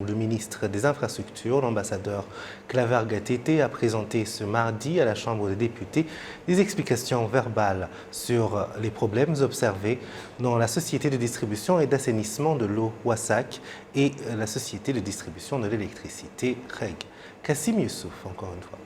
Le ministre des Infrastructures, l'ambassadeur Claver Gatete, a présenté ce mardi à la Chambre des députés des explications verbales sur les problèmes observés dans la société de distribution et d'assainissement de l'eau WASAC et la société de distribution de l'électricité REG. Kassim Youssouf, encore une fois.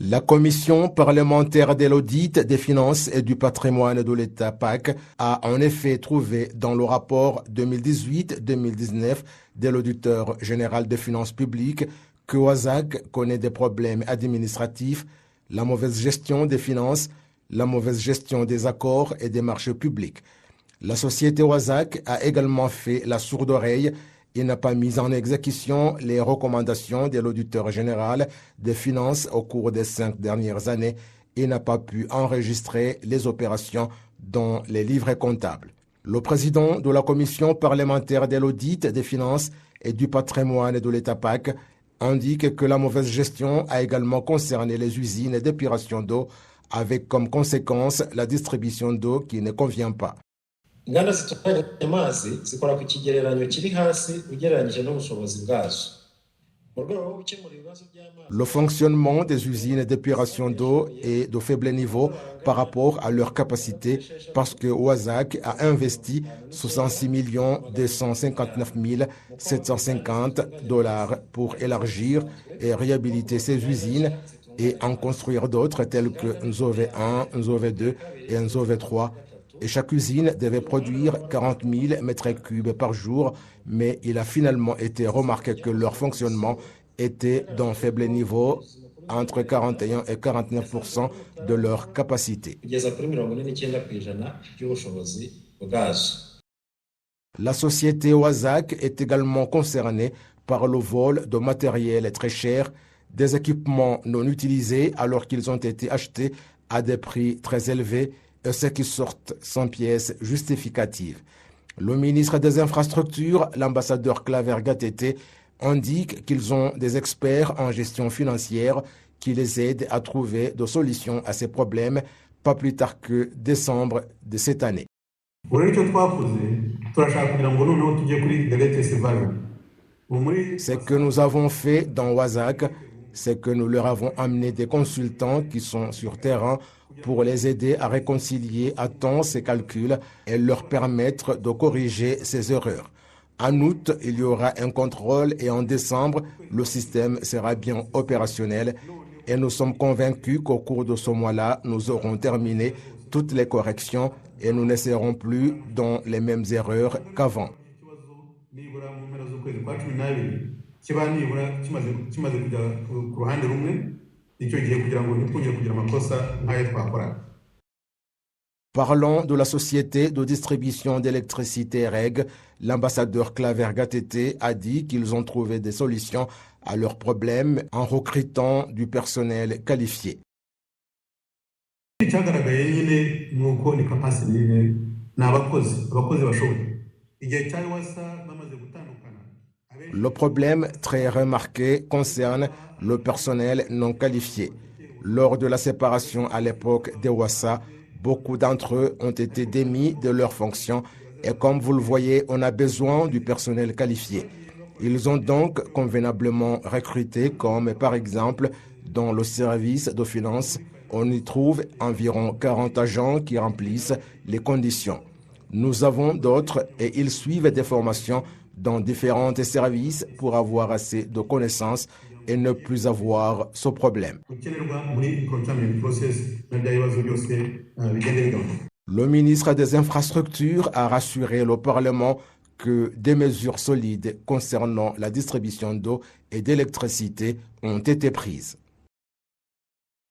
La commission parlementaire de l'audit des finances et du patrimoine de l'État PAC a en effet trouvé dans le rapport 2018-2019 de l'auditeur général des finances publiques que WASAC connaît des problèmes administratifs, la mauvaise gestion des finances, la mauvaise gestion des accords et des marchés publics. La société WASAC a également fait la sourde oreille et n'a pas mis en exécution les recommandations de l'auditeur général des finances au cours des 5 dernières années et n'a pas pu enregistrer les opérations dans les livrets comptables. Le président de la commission parlementaire de l'audit des finances et du patrimoine de l'État PAC indique que la mauvaise gestion a également concerné les usines d'épuration d'eau avec comme conséquence la distribution d'eau qui ne convient pas. Inganda zitunganya amazi zikora ku kigereranyo kiri hasi ugereranyije n'ubushobozi bwazo. Le fonctionnement des usines d'épuration d'eau est de faible niveau par rapport à leur capacité parce que WASAC a investi 66 259 750 $ pour élargir et réhabiliter ces usines et en construire d'autres telles que Nzove 1, Nzove 2 et Nzove 3. Et chaque usine devait produire 40 000 mètres cubes par jour, mais il a finalement été remarqué que leur fonctionnement était d'un faible niveau, entre 41 et 49% de leur capacité. La société WASAC est également concernée par le vol de matériel très cher, des équipements non utilisés alors qu'ils ont été achetés à des prix très élevés, et ceux qui sortent sans pièces justificatives. Le ministre des Infrastructures, l'ambassadeur Claver Gatete, indique qu'ils ont des experts en gestion financière qui les aident à trouver des solutions à ces problèmes, pas plus tard que décembre de cette année. Ce que nous avons fait dans WASAC, c'est que nous leur avons amené des consultants qui sont sur terrain pour les aider à réconcilier à temps ces calculs et leur permettre de corriger ces erreurs. En août, il y aura un contrôle et en décembre, le système sera bien opérationnel et nous sommes convaincus qu'au cours de ce mois-là, nous aurons terminé toutes les corrections et nous ne serons plus dans les mêmes erreurs qu'avant. Parlant de la société de distribution d'électricité REG, l'ambassadeur Claver Gatete a dit qu'ils ont trouvé des solutions à leurs problèmes en recrutant du personnel qualifié. Le problème très remarqué concerne le personnel non qualifié. Lors de la séparation à l'époque des WASA, beaucoup d'entre eux ont été démis de leurs fonctions et comme vous le voyez, on a besoin du personnel qualifié. Ils ont donc convenablement recruté comme par exemple dans le service de finances, on y trouve environ 40 agents qui remplissent les conditions. Nous avons d'autres et ils suivent des formations dans différents services pour avoir assez de connaissances et ne plus avoir ce problème. Le ministre des Infrastructures a rassuré le Parlement que des mesures solides concernant la distribution d'eau et d'électricité ont été prises.